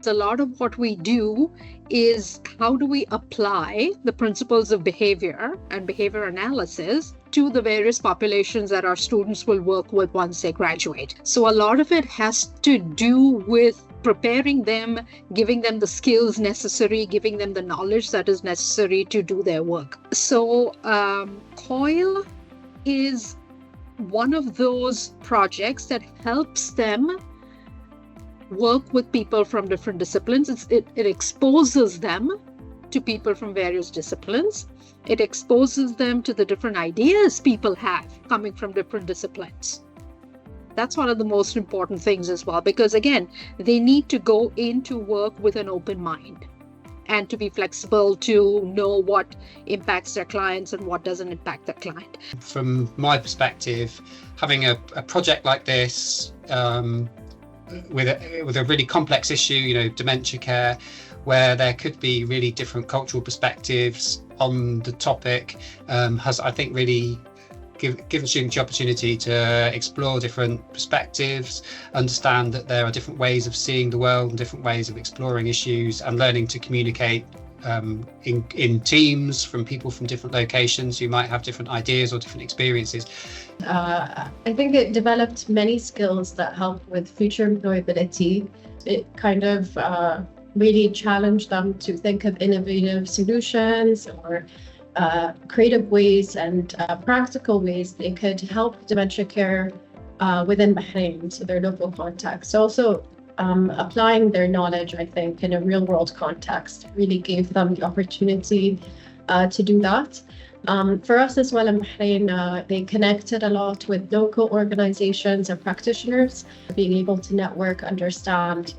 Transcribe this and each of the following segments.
A lot of what we do is how do we apply the principles of behavior and behavior analysis to the various populations that our students will work with once they graduate. So a lot of it has to do with preparing them, giving them the skills necessary, giving them the knowledge that is necessary to do their work. So COIL is one of those projects that helps them work with people from different disciplines. It exposes them to people from various disciplines. It exposes them to the different ideas people have coming from different disciplines. That's one of the most important things as well, because again, they need to go into work with an open mind and to be flexible to know what impacts their clients and what doesn't impact their client. From my perspective, having a project like this, with a really complex issue, dementia care, where there could be really different cultural perspectives on the topic, has, I think, really given students the opportunity to explore different perspectives, understand that there are different ways of seeing the world and different ways of exploring issues, and learning to communicate in teams from people from different locations who might have different ideas or different experiences. I think it developed many skills that help with future employability. It kind of really challenged them to think of innovative solutions or creative ways and practical ways they could help dementia care within Bahrain, so their local context. Also, applying their knowledge, I think, in a real world context really gave them the opportunity to do that. For us as well in Bahrain, they connected a lot with local organizations and practitioners, being able to network, understand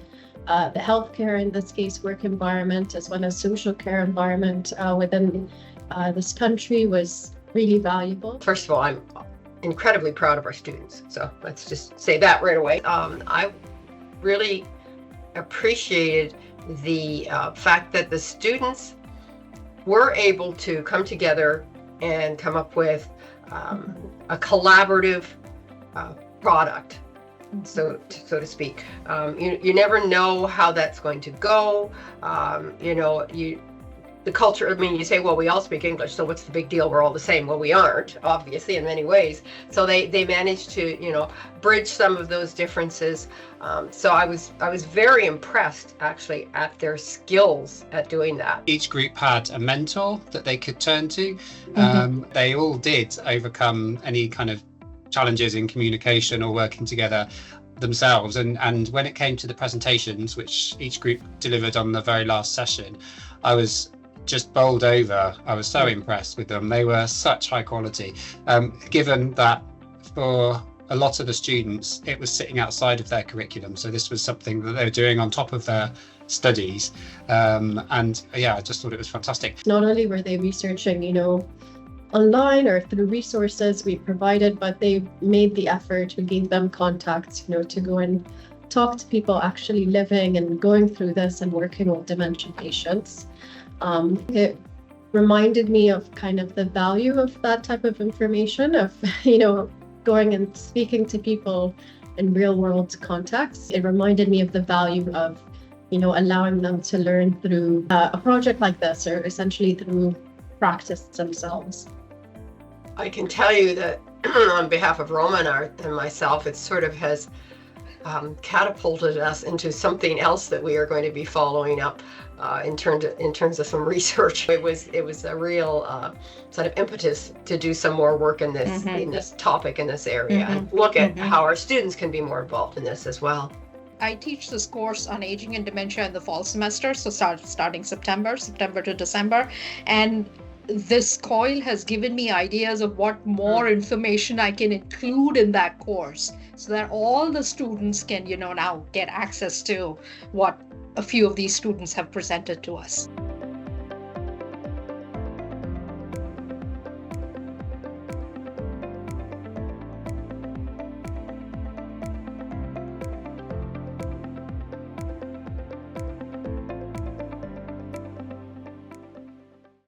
the healthcare, in this case, work environment, as well as social care environment within this country was really valuable. First of all, I'm incredibly proud of our students. So let's just say that right away. I really appreciated the fact that the students were able to come together and come up with a collaborative product, so to speak. You never know how that's going to go. The culture, you say, well, we all speak English, so what's the big deal? We're all the same. Well, we aren't, obviously, in many ways. So they managed to, bridge some of those differences. So I was very impressed, actually, at their skills at doing that. Each group had a mentor that they could turn to. They all did overcome any kind of challenges in communication or working together themselves. And when it came to the presentations, which each group delivered on the very last session, I was just bowled over. I was so impressed with them. They were such high quality, given that for a lot of the students it was sitting outside of their curriculum, so this was something that they were doing on top of their studies, and yeah, I just thought it was fantastic. Not only were they researching online or through resources we provided, but they made the effort. We gave them contacts to go and talk to people actually living and going through this and working with dementia patients. It reminded me of kind of the value of that type of information, of going and speaking to people in real world contexts. It reminded me of the value of allowing them to learn through a project like this, or essentially through practice themselves. I can tell you that on behalf of Roman and myself, it sort of has catapulted us into something else that we are going to be following up in terms of some research. It was a real sort of impetus to do some more work in this in this topic, in this area, and look at how our students can be more involved in this as well. I teach this course on aging and dementia in the fall semester, so starting September to December, and this COIL has given me ideas of what more information I can include in that course, so that all the students can, now get access to what a few of these students have presented to us.